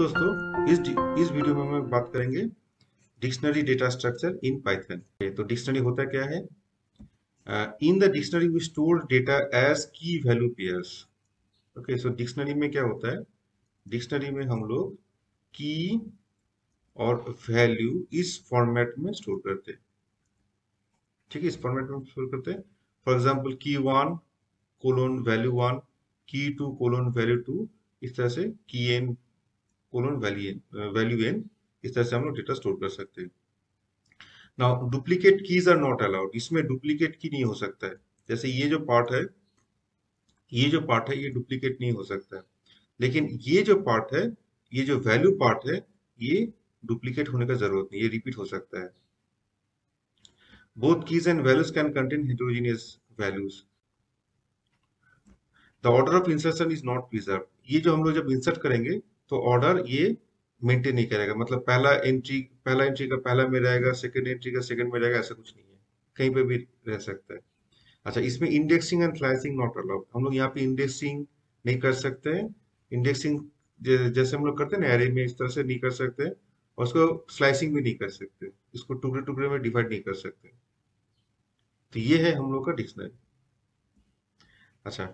दोस्तों, इस वीडियो में हम बात करेंगे dictionary data structure in Python. तो डिक्शनरी होता क्या है? In the dictionary we store data as key value pairs. Okay, so dictionary में क्या होता है? डिक्शनरी में हम लोग की और वैल्यू इस फॉर्मेट में स्टोर करते हैं। ठीक है, इस फॉर्मेट में स्टोर करते हैं। फॉर एग्जाम्पल की वन कोलोन वैल्यू वन, की टू कोलोन वैल्यू टू, इस तरह से की एन कोलोन वैल्यू एन, इस तरह से हम लोग डेटा स्टोर कर सकते हैं। Now duplicate keys are not allowed. इसमें डुप्लीकेट की नहीं हो सकता है। जैसे ये डुप्लीकेट नहीं हो सकता है। लेकिन ये जो पार्ट है, ये जो वैल्यू पार्ट है, ये डुप्लीकेट होने का जरूरत नहीं, ये रिपीट हो सकता है। Both keys and values can contain heterogeneous values. The order of insertion is not preserve. ये जो हम लोग जब इंसर्ट करेंगे तो ऑर्डर ये मेंटेन नहीं करेगा। मतलब पहला एंट्री का पहला में रहेगा, सेकंड एंट्री का सेकंड में रहेगा, ऐसा कुछ नहीं है, कहीं पे भी रह सकता है। अच्छा, इसमें indexing and slicing not allowed. हम लोग यहाँ पे इंडेक्सिंग नहीं कर सकते हैं। इंडेक्सिंग जैसे हम लोग करते हैं ना एरे में, इस तरह से नहीं कर सकते हैं। और उसको स्लाइसिंग भी नहीं कर सकते, इसको टुकड़े टुकड़े में डिवाइड नहीं कर सकते। तो ये है हम लोग का डिक्शनरी। अच्छा,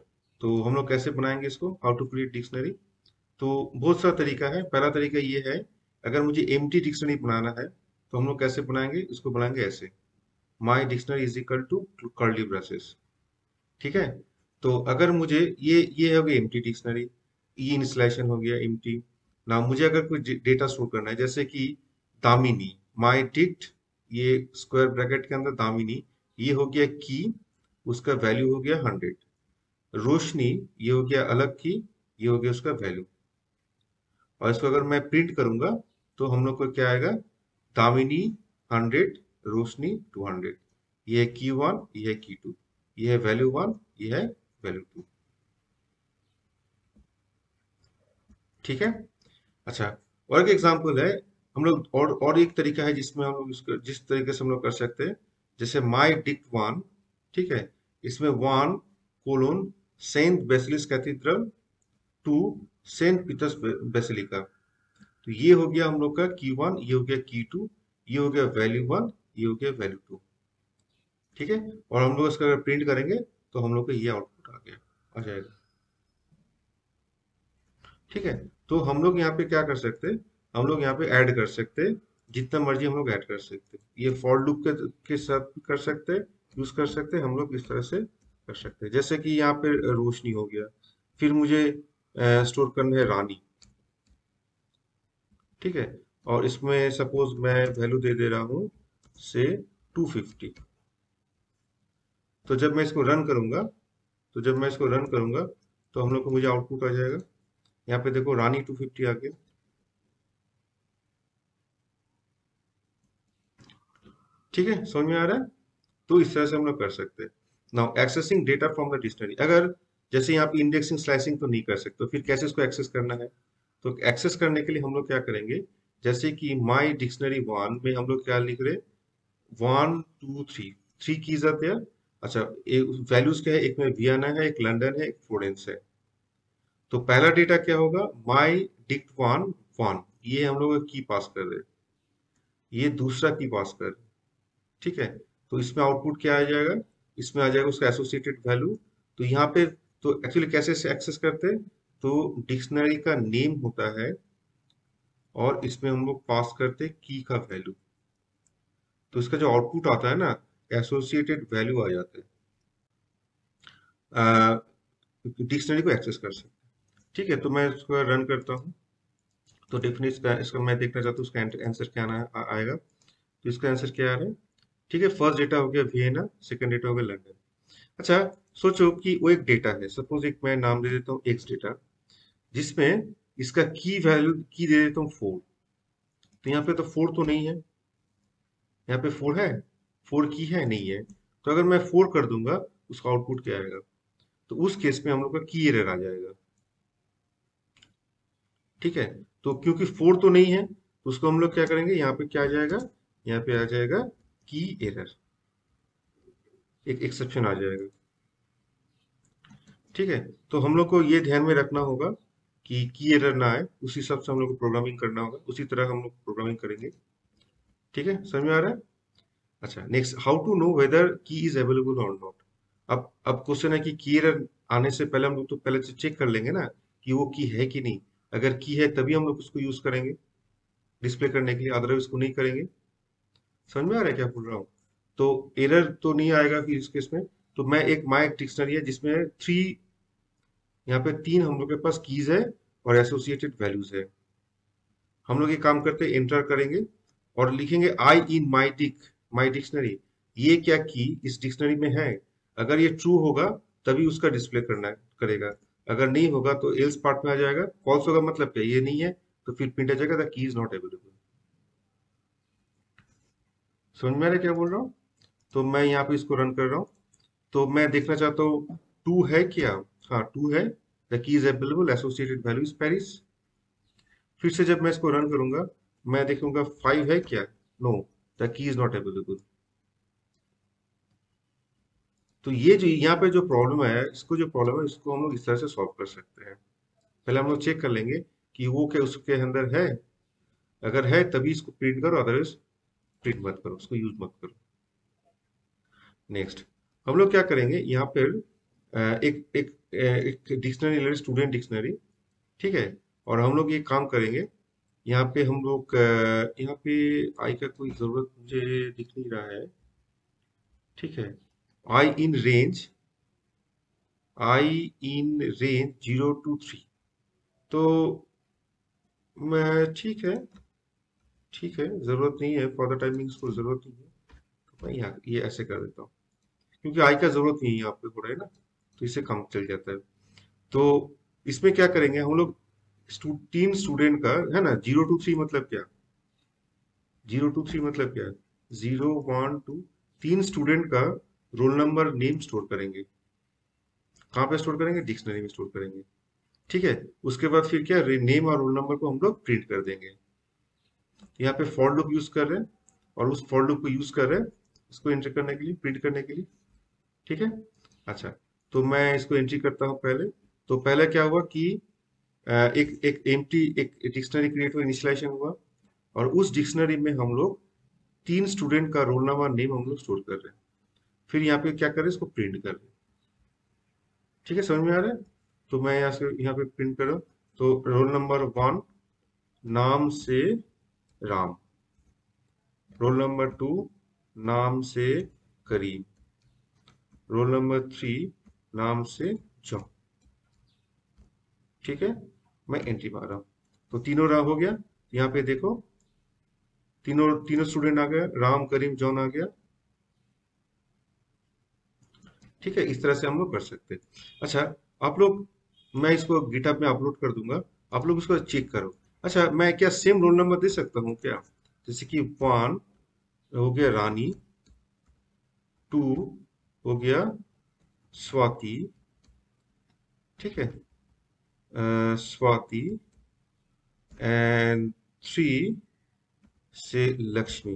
तो हम लोग कैसे बनाएंगे इसको, हाउ टू क्रिएट डिक्शनरी? तो बहुत सारा तरीका है। पहला तरीका ये है, अगर मुझे एम्प्टी डिक्शनरी बनाना है तो हम लोग कैसे बनाएंगे? इसको बनाएंगे ऐसे, my dictionary is equal to curly braces. ठीक है, तो अगर मुझे ये हो गया एम्प्टी डिक्शनरी, ये इंस्टॉलेशन हो गया एम्प्टी। ना मुझे अगर कोई डेटा स्टोर करना है, जैसे कि दामिनी, माई डिक्ट, ये स्क्वायर ब्रैकेट के अंदर दामिनी, ये हो गया की, उसका वैल्यू हो गया 100। रोशनी, ये हो गया अलग की, ये हो गया उसका वैल्यू। और इसको अगर मैं प्रिंट करूंगा तो हम लोग को क्या आएगा? दामिनी 100, रोशनी 200। ये है की वन, ये है की टू, ये है वैल्यू वन, ये है वैल्यू टू। ठीक है। अच्छा, और एक एग्जांपल है हम लोग, और एक तरीका है जिसमें हम लोग इसको जिस तरीके से हम लोग कर सकते हैं, जैसे माई डिक्ट वन। ठीक है, इसमें one colon Saint Basil's Cathedral to Saint Peter's Basilica. तो ये हो गया हम लोग का की वन, ये हो गया की टू, ये हो गया वैल्यू वन, ये हो गया वैल्यू टू। ठीक है, और हम लोग इसका अगर प्रिंट करेंगे तो हम लोग को ये आउटपुट आ जाएगा। ठीक है, तो हम लोग यहाँ पे क्या कर सकते हैं? हम लोग यहाँ पे ऐड कर सकते हैं, जितना मर्जी हम लोग ऐड कर सकते हैं। ये फॉर लूप के साथ भी कर सकते हैं, यूज कर सकते हैं। हम लोग इस तरह से कर सकते हैं, जैसे कि यहाँ पे रोशनी हो गया, फिर मुझे स्टोर करना है रानी। ठीक है, और इसमें सपोज मैं वैल्यू दे रहा हूँ से 250। तो जब मैं इसको रन करूंगा तो हम लोग को मुझे आउटपुट आ जाएगा। यहाँ पे देखो रानी 250 आ गया। ठीक है, समझ में आ रहा है? तो इस तरह से हम लोग कर सकते हैं। Now accessing data from the dictionary. अगर जैसे यहाँ पे इंडेक्सिंग स्लाइसिंग तो नहीं कर सकते, तो फिर कैसे इसको एक्सेस करना है? तो एक्सेस करने के लिए हम लोग क्या करेंगे, जैसे कि माई डिक्शनरी वन में हम लोग क्या लिख रहे, 1 2 3, 3 कीज आते हैं। अच्छा, वैल्यूज क्या है? एक में वियना है, एक लंदन है, एक फ्लोरेंस है। तो पहला डेटा क्या होगा? माई डिक्ट वन 1, ये हम लोग की पास कर रहे हैं, ये दूसरा की पास कर रहे हैं। ठीक है, तो इसमें आउटपुट क्या आ जाएगा? इसमें आ जाएगा उसका एसोसिएटेड वैल्यू। तो यहाँ पे तो एक्चुअली कैसे से एक्सेस करते हैं? तो डिक्शनरी का नेम होता है और इसमें हम लोग पास करते हैं की का वैल्यू। तो इसका जो आउटपुट आता है ना, एसोसिएटेड वैल्यू आ जाता है। डिक्शनरी को एक्सेस कर सकते हैं। ठीक है, तो मैं इसको रन करता हूँ। तो डेफिनेट इसका मैं देखना चाहता हूँ, उसका आंसर क्या आएगा। तो इसका आंसर क्या आ रहा है? ठीक है, फर्स्ट डेटा हो गया वियना, सेकंड डेटा हो गया लंदन। अच्छा, सोचो कि वो एक डेटा है, सपोज एक मैं नाम दे देता हूँ एक्स डेटा, जिसमें इसका की वैल्यू की दे देता हूँ 4। तो यहाँ पे तो 4 तो नहीं है, यहाँ पे 4 है? 4 की है? नहीं है। तो अगर मैं 4 कर दूंगा, उसका आउटपुट क्या आएगा? तो उस केस में हम लोग का की एरर आ जाएगा। ठीक है, तो क्योंकि 4 तो नहीं है, तो उसको हम लोग क्या करेंगे, यहाँ पे क्या आ जाएगा? यहाँ पे आ जाएगा की एरर, एक एक्सेप्शन आ जाएगा। ठीक है, तो हम लोग को ये ध्यान में रखना होगा कि की एरर ना आए, उस हिसाब से हम लोग को प्रोग्रामिंग करना होगा, उसी तरह हम लोग प्रोग्रामिंग करेंगे। ठीक है, समझ में आ रहा है? अच्छा, next, how to know whether key is available और नॉट। अब क्वेश्चन है कि की एरर आने से पहले हम लोग तो पहले से चेक कर लेंगे ना कि वो की है कि नहीं। अगर की है तभी हम लोग उसको यूज करेंगे डिस्प्ले करने के लिए, अदरवाइज उसको नहीं करेंगे। समझ में आ रहा है क्या बोल रहा हूँ? तो एरर तो नहीं आएगा फिर इस केस में। तो मैं एक माई डिक्शनरी है जिसमें थ्री, यहाँ पे तीन हम लोग के पास कीज है और एसोसिएटेड वैल्यूज है। हम लोग ये काम करते हैं, एंटर करेंगे और लिखेंगे आई इन माई डिक्शनरी। ये क्या की इस डिक्शनरी में है, अगर ये ट्रू होगा तभी उसका डिस्प्ले करना करेगा। अगर नहीं होगा तो एल्स पार्ट में आ जाएगा। फॉल्स होगा मतलब क्या, ये नहीं है, तो फिर प्रिंट आ जाएगा the key is not available. समझ में आ रहा है क्या बोल रहा हूँ? तो मैं यहाँ पे इसको रन कर रहा हूँ। तो मैं देखना चाहता हूँ टू है क्या। हाँ, टू है। The key is available, associated value is Paris. फिर से जब मैं इसको रन करूंगा, मैं देखूंगा फाइव है क्या। No, the key is not available. तो ये जो यहाँ पे जो प्रॉब्लम है, इसको जो प्रॉब्लम है इसको हम लोग इस तरह से सॉल्व कर सकते हैं। पहले हम लोग चेक कर लेंगे कि वो क्या उसके अंदर है। अगर है तभी इसको प्रिंट करो, अदरवाइज प्रिंट मत करो, उसको यूज मत करो। नेक्स्ट, हम लोग क्या करेंगे यहाँ पर एक डिक्शनरी ले, स्टूडेंट डिक्शनरी। ठीक है, और हम लोग ये काम करेंगे। यहाँ पे हम लोग यहाँ पे आई का कोई जरूरत मुझे दिख नहीं रहा है। ठीक है, i in range, i in range 0 to 3। तो मैं ठीक है, जरूरत नहीं है फॉर द टाइमिंग, इसको जरूरत नहीं है। तो मैं यहाँ ये ऐसे कर देता हूँ, क्योंकि आई का जरूरत नहीं है यहाँ पे हो रहा है ना, तो इससे काम चल जाता है। तो इसमें क्या करेंगे हम लोग, तीन स्टूडेंट का है ना, 0 to 3 मतलब क्या, 0 to 3 मतलब क्या है, 0 1 2, तीन स्टूडेंट का रोल नंबर नेम स्टोर करेंगे। कहाँ पे स्टोर करेंगे, डिक्शनरी में स्टोर करेंगे। ठीक है, उसके बाद फिर क्या, नेम और रोल नंबर को हम लोग प्रिंट कर देंगे। यहाँ पे फॉर लूप यूज कर रहे हैं, और उस फॉर लूप को यूज कर रहे हैं इसको एंटर करने के लिए, प्रिंट करने के लिए। ठीक है, अच्छा, तो मैं इसको एंट्री करता हूँ पहले। तो पहले क्या हुआ कि एक एक एम्प्टी एक डिक्शनरी क्रिएट हुआ, इनिशियलाइजेशन हुआ, और उस डिक्शनरी में हम लोग तीन स्टूडेंट का रोल नंबर नेम हम लोग स्टोर कर रहे हैं। फिर यहाँ पे क्या कर रहे हैं, इसको प्रिंट कर रहे हैं। ठीक है, समझ में आ रहा है? तो मैं यहाँ से यहाँ पे प्रिंट कर रहा हूँ। तो रोल नंबर 1 नाम से राम, रोल नंबर 2 नाम से करीम, रोल नंबर 3 नाम से जॉन। ठीक है, मैं एंट्री मार रहा हूँ। तो तीनों राम हो गया। यहाँ पे देखो, तीनों तीनों स्टूडेंट आ गया, राम करीम जॉन आ गया। ठीक है, इस तरह से हम लोग कर सकते हैं। अच्छा, आप लोग, मैं इसको गिटहब में अपलोड कर दूंगा, आप लोग उसको चेक करो। अच्छा, मैं क्या सेम रोल नंबर दे सकता हूँ क्या, जैसे कि 1 हो गया रानी, 2 हो गया स्वाति। ठीक है, स्वाति, एंड 3 से लक्ष्मी।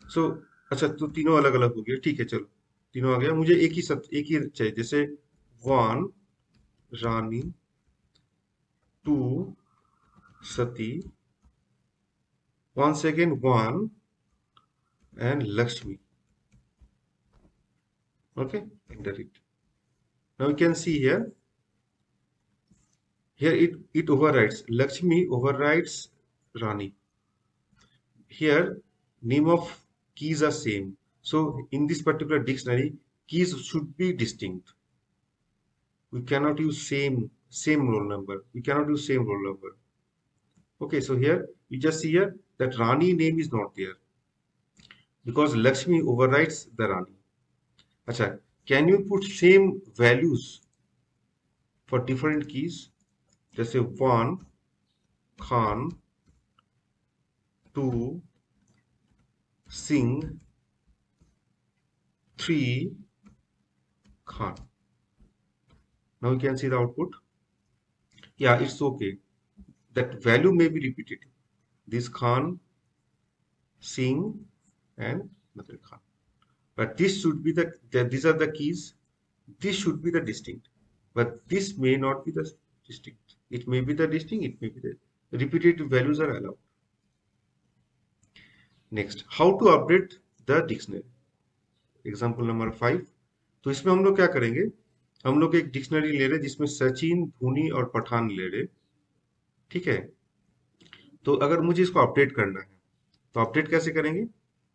सो अच्छा, तो तीनों अलग अलग हो गया। ठीक है, चलो, तीनों आ गया। मुझे एक ही चाहिए, जैसे 1 रानी, 2 सती, once again 1 and Lakshmi. Okay, enter it. Now you can see here. Here it overrides. Lakshmi overrides Rani. Here name of keys are same. So in this particular dictionary, keys should be distinct. We cannot use same roll number. We cannot use same roll number. Okay, so here you just see here that Rani name is not there because Lakshmi overrides the Rani. Acha, can you put same values for different keys? जैसे 1 Khan, 2 Singh, 3 Khan. Now you can see the output. Yeah, it's okay. That value may be repeated. This Khan, Singh, and Nadir Khan. But this should be these are the keys. This should be the distinct. But this may not be the distinct. It may be the distinct, it may be the repeated values are allowed. Next, how to update the dictionary. Example number 5। तो इसमें हम लोग क्या करेंगे, हम लोग एक dictionary ले रहे जिसमें सचिन, धोनी और पठान ले रहे। ठीक है, तो अगर मुझे इसको अपडेट करना है तो अपडेट कैसे करेंगे।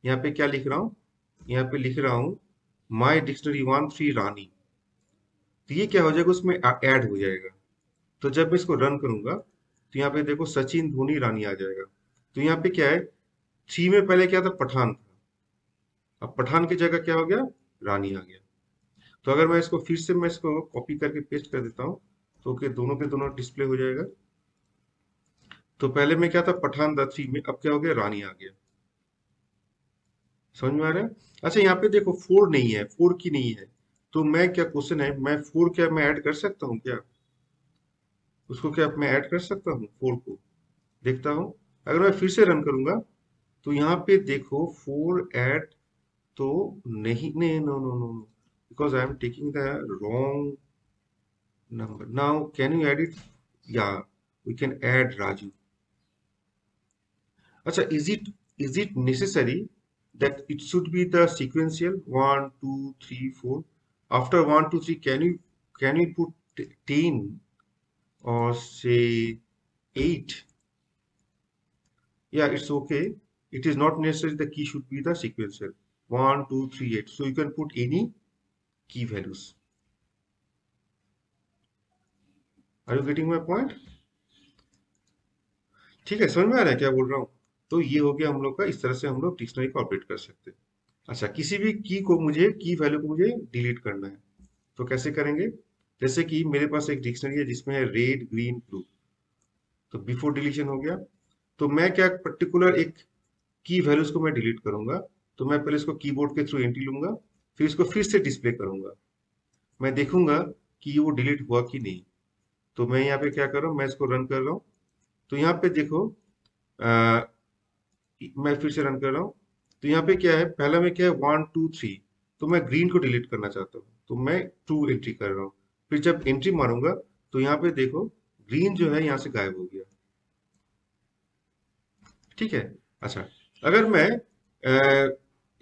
यहाँ पे क्या लिख रहा हूँ, यहाँ पे लिख रहा हूँ माई डिक्शनरी 1 3 रानी। तो ये क्या हो जाएगा, उसमें ऐड हो जाएगा। तो जब मैं इसको रन करूंगा तो यहाँ पे देखो सचिन, धोनी, रानी आ जाएगा। तो यहाँ पे क्या है, 3 में पहले क्या था, पठान था। अब पठान की जगह क्या हो गया, रानी आ गया। तो अगर मैं इसको फिर से मैं इसको कॉपी करके पेस्ट कर देता हूँ तो के दोनों डिस्प्ले हो जाएगा। तो पहले में क्या था, पठान था 3 में, अब क्या हो गया, रानी आ गया। समझ में आ रहा है। अच्छा यहाँ पे देखो 4 नहीं है, 4 की नहीं है। तो मैं क्या, क्वेश्चन है, मैं 4 क्या मैं ऐड कर सकता हूँ क्या, उसको क्या मैं ऐड कर सकता हूँ 4 को, देखता हूँ। अगर मैं फिर से रन करूंगा तो यहाँ पे देखो 4 ऐड तो नहीं, नहीं, no no no no, because I am taking the wrong number. Now, can you add it? Yeah, we can add Raju. Acha, is it necessary that it should be the sequential 1 2 3 4? After 1 2 3, can you put 10 or say 8? Yeah, it's okay. It is not necessary the key should be the sequential 1 2 3 8. So you can put any key values. Are you getting my point? ठीक है, समझ में आ रहा है क्या बोल रहा हूँ। तो ये हो गया हम लोग का, इस तरह से हम लोग डिक्शनरी को अपडेट कर सकते हैं। अच्छा, किसी भी की वैल्यू को मुझे डिलीट करना है तो कैसे करेंगे। जैसे कि मेरे पास एक डिक्शनरी है जिसमें है रेड, ग्रीन, ब्लू। तो बिफोर डिलीशन हो गया। तो मैं क्या, पर्टिकुलर एक की वैल्यूज को मैं डिलीट करूंगा। तो मैं पहले इसको कीबोर्ड के थ्रू एंट्री लूंगा, फिर इसको फिर से डिस्प्ले करूंगा। मैं देखूंगा कि वो डिलीट हुआ कि नहीं। तो मैं यहाँ पे क्या कर रहा हूँ, मैं इसको रन कर रहा हूँ। तो यहाँ पे देखो, मैं फिर से रन कर रहा हूँ। तो यहाँ पे क्या है, पहला में क्या है 1 2 3। तो मैं ग्रीन को डिलीट करना चाहता हूँ तो मैं 2 एंट्री कर रहा हूँ। फिर जब एंट्री मारूंगा तो यहाँ पे देखो ग्रीन जो है यहाँ से गायब हो गया। ठीक है। अच्छा, अगर मैं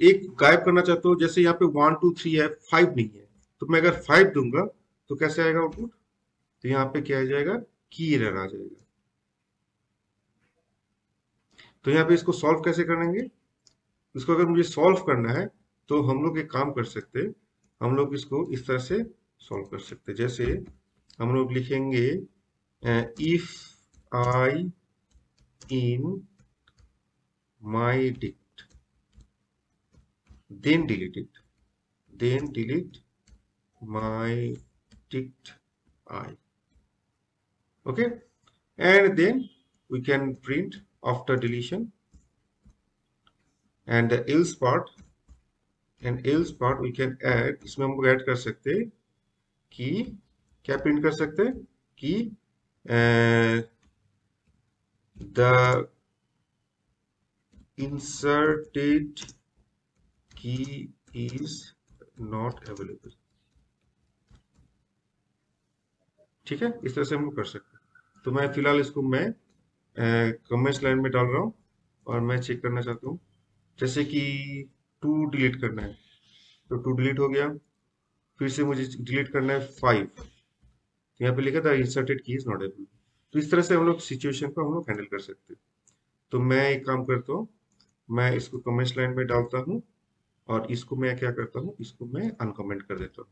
एक गायब करना चाहता हूँ, जैसे यहाँ पे 1 2 3 है, 5 नहीं है। तो मैं अगर 5 दूंगा तो कैसे आएगा आउटपुट। तो यहाँ पे क्या आ जाएगा, की एरर आ जाएगा। तो यहाँ पे इसको सॉल्व कैसे करेंगे, इसको अगर मुझे सॉल्व करना है तो हम लोग एक काम कर सकते हैं। हम लोग इसको इस तरह से सॉल्व कर सकते हैं। जैसे हम लोग लिखेंगे if I in my dict then delete my dict I. Okay, and then we can print after deletion, and the else part we can add, इसमें हम लोग ऐड कर सकते हैं कि क्या प्रिंट कर सकते हैं कि the inserted key is not available। ठीक है, इस तरह से हम लोग कर सकते हैं। तो मैं फिलहाल इसको मैं कमेंट्स लाइन में डाल रहा हूँ और मैं चेक करना चाहता हूँ। जैसे कि 2 डिलीट करना है तो 2 डिलीट हो गया। फिर से मुझे डिलीट करना है 5। तो यहाँ पे लिखा था इंसर्टेड की इज नॉट एबल। तो इस तरह से हम लोग सिचुएशन को हम लोग हैंडल कर सकते हैं। तो मैं एक काम करता हूँ, मैं इसको कमेंट्स लाइन में डालता हूँ और इसको मैं क्या करता हूँ, इसको मैं अनकमेंट कर देता हूँ।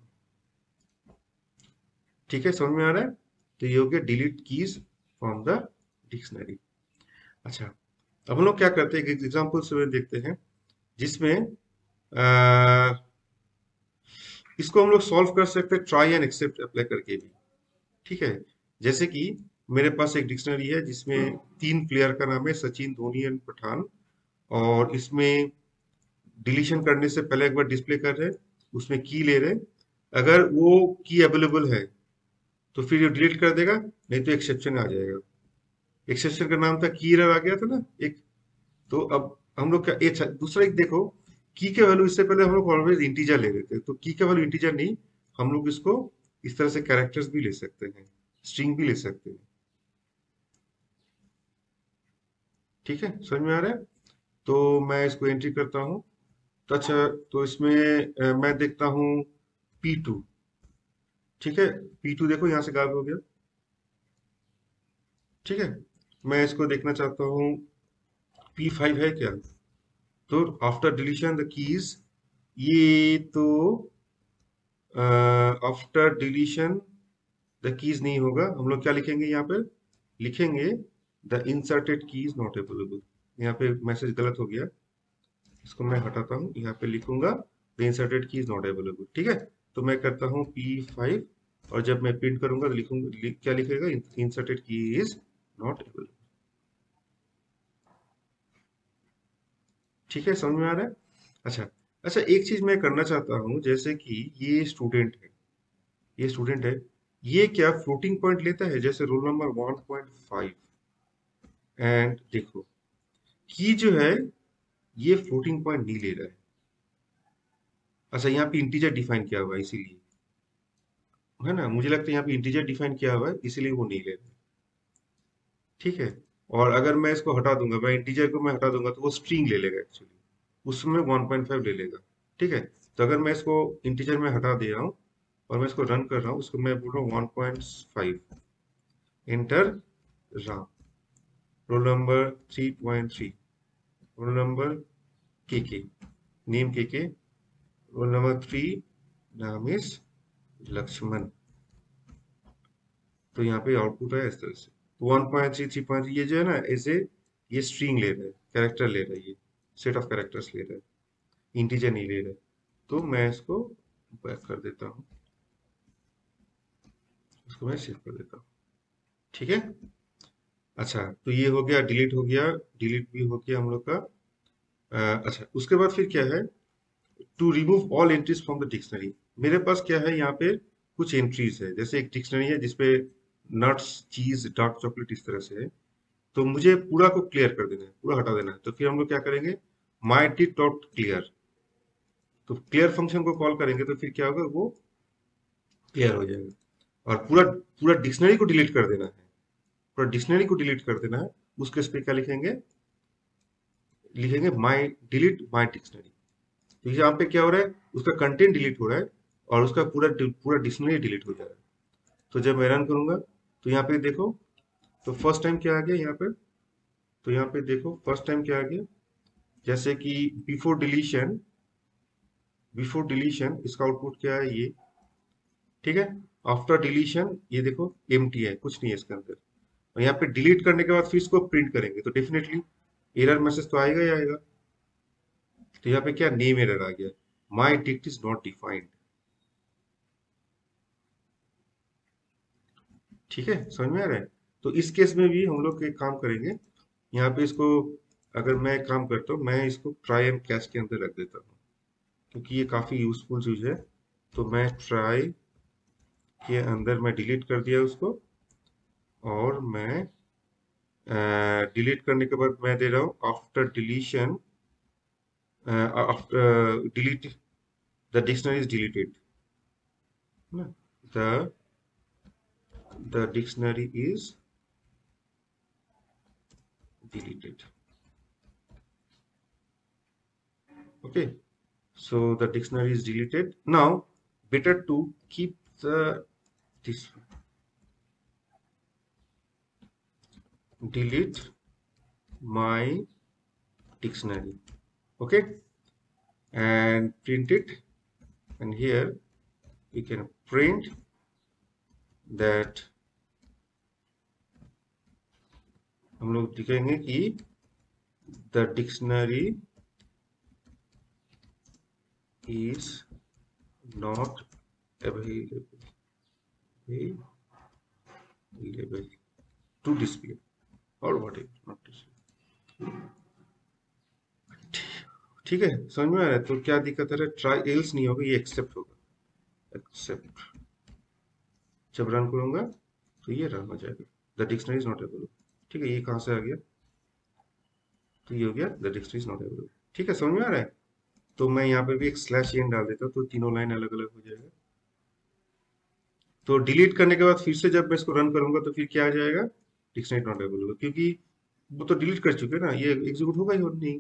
ठीक है, समझ में आ रहा है। तो ये हो गया delete keys from the dictionary. अच्छा, अब हम लोग क्या करते हैं, एक एग्जाम्पल से देखते हैं जिसमें इसको हम लोग सॉल्व कर सकते हैं ट्राई एंड एक्सेप्ट अप्लाई करके भी। ठीक है, जैसे कि मेरे पास एक डिक्शनरी है जिसमें 3 प्लेयर का नाम है सचिन, धोनी एंड पठान। और इसमें डिलीशन करने से पहले एक बार डिस्प्ले कर रहे हैं, उसमें की ले रहे हैं। अगर वो की अवेलेबल है तो फिर ये डिलीट कर देगा, नहीं तो एक्सेप्शन आ जाएगा। एक्सेप्शन का नाम था की एरर आ गया था ना एक। तो अब हम लोग का एक दूसरा एक देखो, की के वैल्यू इससे पहले हम लोग ऑलवेज इंटीजर ले रहे थे, तो की का वैल्यू इंटीजर नहीं, हम लोग इसको इस तरह से कैरेक्टर्स भी ले सकते हैं, स्ट्रिंग भी ले सकते हैं। ठीक है, समझ में आ रहा है? तो मैं इसको एंट्री करता हूँ। तो अच्छा, तो इसमें मैं देखता हूँ P2। ठीक है, P2 देखो यहाँ से गायब हो गया। ठीक है, मैं इसको देखना चाहता हूँ P5 है क्या। तो आफ्टर डिलीशन द कीज, ये तो आफ्टर डिलीशन द कीज नहीं होगा। हम लोग क्या लिखेंगे यहाँ पे, लिखेंगे द इंसर्टेड की इज नॉट अवेलेबल। यहाँ पे मैसेज गलत हो गया, इसको मैं हटाता हूँ। यहाँ पे लिखूंगा द इंसर्टेड की इज नॉट अवेलेबल। ठीक है, तो मैं करता हूँ P5, और जब मैं प्रिंट करूंगा तो लिखूंगा क्या लिखेगा, इंसर्टेड की इज नॉट अवेलेबल। ठीक है, समझ में आ रहा है? अच्छा, अच्छा, एक चीज मैं करना चाहता हूँ, जैसे कि ये स्टूडेंट है, ये स्टूडेंट है, ये क्या फ्लोटिंग पॉइंट लेता है, जैसे रोल नंबर 1.5। एंड देखो, की जो है ये फ्लोटिंग पॉइंट नहीं ले रहा है। अच्छा, यहाँ पे इंटीजर डिफाइन किया हुआ है इसीलिए, है ना, मुझे लगता है यहाँ पे इंटीजर डिफाइन किया हुआ है इसीलिए वो नहीं ले रहा है। ठीक है, और अगर मैं इसको हटा दूंगा, मैं इंटीजर को मैं हटा दूंगा, तो वो स्ट्रिंग ले लेगा एक्चुअली, उसमें 1.5 ले लेगा। ठीक है, तो अगर मैं इसको इंटीजर में हटा दे रहा हूँ और मैं इसको रन कर रहा हूँ, उसको मैं बोल रहा हूँ 1.5, enter, Ram, roll number 3.3, roll number के, नेम के, रोल नंबर 3, नाम इज लक्ष्मण। तो यहाँ पे आउटपुट है इस तरह से। तो 1.3, 3.3 ये जो है ना, ऐसे ये स्ट्रिंग ले रहा है, कैरेक्टर ले रहा है, ये सेट ऑफ कैरेक्टर्स ले रहा है, इंटीजर नहीं ले रहा है। तो मैं इसको बैक कर देता हूँ, इसको मैं सेव कर देता हूँ। ठीक है, अच्छा, तो ये हो गया, डिलीट हो गया, डिलीट भी हो गया हम लोग का। अच्छा, उसके बाद फिर क्या है, to remove all entries from the dictionary. मेरे पास क्या है, यहाँ पे कुछ एंट्रीज है, जैसे एक डिक्शनरी है जिसपे नट्स, चीज, डार्क चॉकलेट इस तरह से है। तो मुझे पूरा को क्लियर कर देना है, पूरा हटा देना है। तो फिर हम लोग क्या करेंगे, माई टी डॉट क्लियर। तो क्लियर फंक्शन को कॉल करेंगे तो फिर क्या होगा, वो क्लियर हो जाएगा। और पूरा पूरा डिक्शनरी को डिलीट कर देना है, पूरा डिक्शनरी को डिलीट कर देना है। उसके इस पे क्या लिखेंगे, लिखेंगे माई डिलीट माई डिक्शनरी। तो यहाँ पे क्या हो रहा है, उसका कंटेंट डिलीट हो रहा है और उसका पूरा पूरा डिक्शनरी डिलीट हो जा रहा है। तो जब मैं रन करूंगा तो यहाँ पे देखो, तो फर्स्ट टाइम क्या आ गया यहाँ पे, तो यहाँ पे देखो फर्स्ट टाइम क्या आ गया, जैसे कि बिफोर डिलीशन इसका आउटपुट क्या है, ये। ठीक है, आफ्टर डिलीशन ये देखो एम्प्टी है, कुछ नहीं है इसके अंदर। और यहाँ पे डिलीट करने के बाद फिर इसको प्रिंट करेंगे तो डेफिनेटली एरर मैसेज तो आएगा ही आएगा। तो यहाँ पे क्या, नेम एरर आ गया, माई डिक्ट इज नॉट डिफाइंड। ठीक है, समझ में आ रहा है? तो इस केस में भी हम लोग एक काम करेंगे, यहाँ पे इसको, अगर मैं एक काम करता हूँ, मैं इसको ट्राई एंड कैच के अंदर रख देता हूँ, क्योंकि ये काफी यूजफुल चीज है। तो मैं ट्राई के अंदर मैं डिलीट कर दिया उसको, और मैं डिलीट करने के बाद मैं दे रहा हूँ after deletion, after delete the dictionary is deleted ना, the dictionary is deleted. Okay, so the dictionary is deleted. Now better to keep the this delete my dictionary. Okay, and print it, and here we can print that, हम लोग दिखाएंगे कि the dictionary is not available to display or whatever, not display. ठीक है, समझ में आ रहा है? तो क्या दिक्कत है, ट्राई एल्स नहीं होगा, ये एक्सेप्ट होगा, एक्सेप्ट। जब रन करूंगा तो ये रन हो जाएगा, the dictionary is not available. ठीक है, ये कहाँ से आ गया, तो ये हो गया the dictionary is not available. ठीक है, समझ में आ रहा है? तो मैं यहाँ पे भी एक स्लैश एन डाल देता हूँ, तो तीनों लाइन अलग अलग हो जाएगा। तो डिलीट करने के बाद फिर से जब मैं इसको रन करूंगा तो फिर क्या आ जाएगा, डिक्शनरी नॉट अवेलेबल, क्योंकि वो तो डिलीट कर चुके हैं ना, ये एग्जीक्यूट होगा ही और नहीं।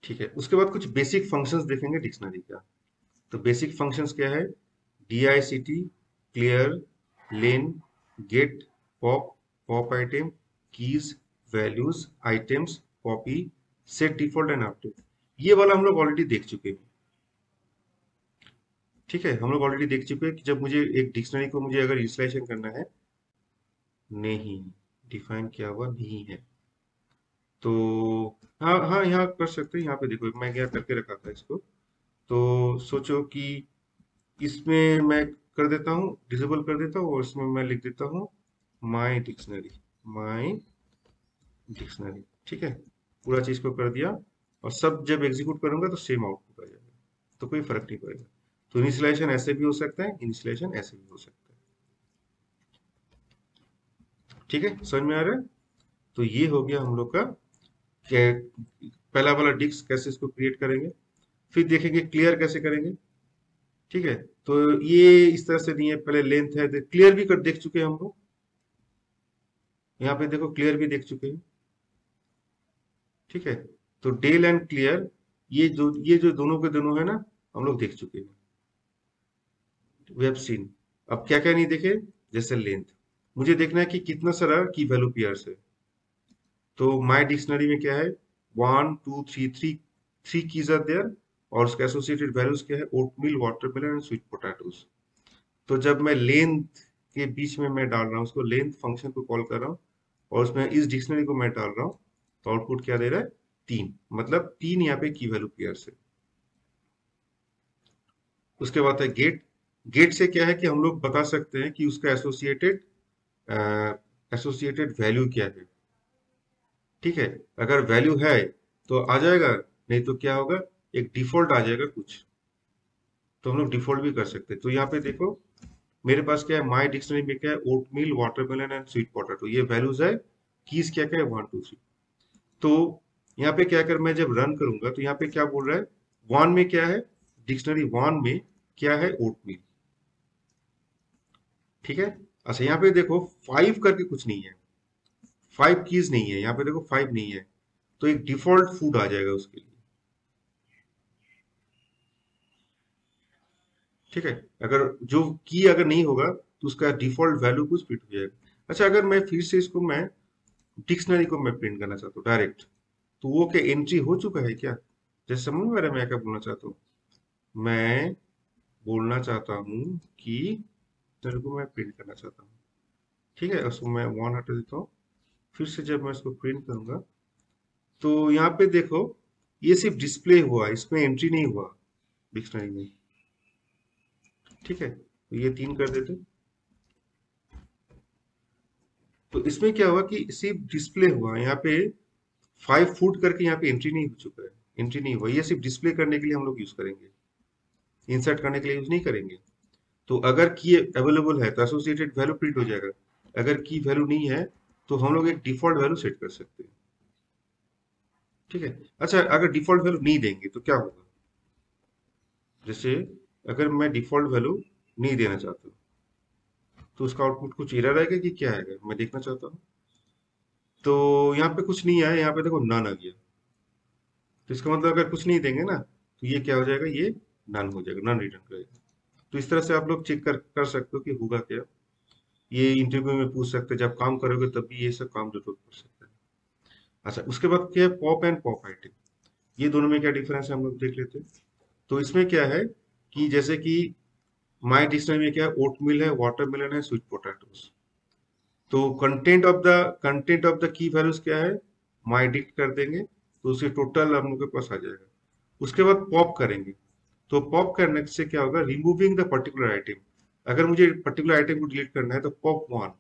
ठीक है, उसके बाद कुछ बेसिक फंक्शंस देखेंगे डिक्शनरी का। तो बेसिक फंक्शंस क्या है? DICT, clear, len, get, pop, pop item, keys, values, items, copy, set default and update. ये वाला हम लोग ऑलरेडी देख चुके हैं। ठीक है, हम लोग ऑलरेडी देख चुके हैं कि जब मुझे एक डिक्शनरी को मुझे अगर इनिशियलाइजेशन करना है, नहीं डिफाइन किया हुआ नहीं है, तो हाँ हाँ यहाँ कर सकते हैं। यहाँ पे देखो मैं क्या करके रखा था इसको। तो सोचो कि इसमें मैं कर देता हूँ, डिसेबल कर देता हूँ, और इसमें मैं लिख देता हूँ माई डिक्शनरी, माई डिक्शनरी। ठीक है, पूरा चीज को कर दिया, और सब जब एग्जीक्यूट करूंगा तो सेम आउटपुट आ जाएगा, तो कोई फर्क नहीं पड़ेगा। तो इनिशियलाइजेशन ऐसे भी हो सकता है, इनिशियलाइजेशन ऐसे भी हो सकता है। ठीक है, समझ में आ रहा है? तो ये हो गया हम लोग का पहला वाला डिस्क, कैसे इसको क्रिएट करेंगे। फिर देखेंगे क्लियर कैसे करेंगे। ठीक है, तो ये इस तरह से नहीं है, पहले लेंथ है, क्लियर भी कर देख चुके हैं हम लोग। यहाँ पे देखो क्लियर भी देख चुके हैं। ठीक है, तो डेल एंड क्लियर, ये जो दोनों के दोनों है ना, हम लोग देख चुके हैं, वी हैव सीन। अब क्या क्या नहीं देखे? जैसे लेंथ, मुझे देखना है कि कितना सारा की वैल्यू पेयर्स है। तो माय डिक्शनरी में क्या है? 1 2 3 थ्री कीज आर देयर, और उसके एसोसिएटेड वैल्यूज क्या है? Oatmeal, watermelon and sweet potatoes. तो जब मैं लेंथ के बीच में मैं डाल रहा हूँ, उसको लेंथ फंक्शन को कॉल कर रहा हूँ, और उसमें इस डिक्शनरी को मैं डाल रहा हूँ, तो आउटपुट क्या दे रहा है? 3, मतलब 3 यहाँ पे की वैल्यू पेयर्स है। उसके बाद है गेट। गेट से क्या है कि हम लोग बता सकते हैं कि उसका एसोसिएटेड वैल्यू क्या है। ठीक है, अगर वैल्यू है तो आ जाएगा, नहीं तो क्या होगा? एक डिफॉल्ट आ जाएगा कुछ, तो हम लोग डिफॉल्ट भी कर सकते हैं। तो यहाँ पे देखो मेरे पास क्या है, माई डिक्शनरी में क्या है? Oatmeal, watermelon and sweet potato, ये वैल्यूज है। कीज क्या क्या है? 1 2 3। तो यहाँ पे क्या कर, मैं जब रन करूंगा तो यहाँ पे क्या बोल रहा है? वन में क्या है? डिक्शनरी वन में क्या है? ओटमील। ठीक है, अच्छा यहाँ पे देखो 5 करके कुछ नहीं है, 5 कीज नहीं है यहाँ पे, देखो 5 नहीं है, तो एक डिफॉल्ट फूड आ जाएगा उसके लिए। ठीक है, अगर जो की अगर नहीं होगा तो उसका डिफॉल्ट वैल्यू कुछ फिट हो जाएगा। अच्छा, अगर मैं फिर से इसको मैं डिक्शनरी को मैं प्रिंट करना चाहता हूँ डायरेक्ट, तो वो क्या एंट्री हो चुका है क्या? जैसे समझ में आ रहा है मैं क्या बोलना चाहता हूँ? मैं बोलना चाहता हूँ कि डिक्शनरी को मैं प्रिंट करना चाहता हूँ। ठीक है, उसको मैं वन हटा देता हूँ। फिर से जब मैं इसको प्रिंट करूंगा, तो यहाँ पे देखो ये सिर्फ डिस्प्ले हुआ, इसमें एंट्री नहीं हुआ डिक्शनरी में। ठीक है, तो ये 3 कर देते। तो इसमें क्या हुआ कि सिर्फ डिस्प्ले हुआ, यहाँ पे 5 फुट करके यहाँ पे एंट्री नहीं हो चुका है, एंट्री नहीं हुआ। ये सिर्फ डिस्प्ले करने के लिए हम लोग यूज करेंगे, इंसर्ट करने के लिए यूज नहीं करेंगे। तो अगर की अवेलेबल है तो एसोसिएटेड वैल्यू प्रिंट हो जाएगा, अगर की वैल्यू नहीं है तो हम लोग एक डिफॉल्ट वैल्यू सेट कर सकते हैं। ठीक है, अच्छा अगर डिफॉल्ट वैल्यू नहीं देंगे तो क्या होगा? जैसे अगर मैं डिफॉल्ट वैल्यू नहीं देना चाहता हूँ, तो उसका आउटपुट कुछ एरर आएगा कि क्या आएगा, मैं देखना चाहता हूँ। तो यहाँ पे कुछ नहीं आया, यहाँ पे देखो नन आ गया। तो इसका मतलब अगर कुछ नहीं देंगे ना, तो ये क्या हो जाएगा? ये नन हो जाएगा, नन रिटर्न करेगा। तो इस तरह से आप लोग चेक कर सकते हो कि होगा क्या। ये इंटरव्यू में पूछ सकते हैं, जब काम करोगे तब भी ये सब काम जरूर कर सकते हैं। अच्छा, उसके बाद क्या है? पॉप एंड पॉप आइटम, ये दोनों में क्या डिफरेंस है हम लोग देख लेते हैं। तो इसमें क्या है कि जैसे कि माई डिक्शनरी में क्या है? ओटमील है, वाटरमेलन है, स्वीट पोटैटोस। तो content of the key values क्या है? माई डिक्ट कर देंगे, तो उसके टोटल हम लोग के पास आ जाएगा। उसके बाद पॉप करेंगे, तो पॉप करने से क्या होगा? Removing the particular item. अगर मुझे पर्टिकुलर आइटम को डिलीट करना है तो पॉप वन,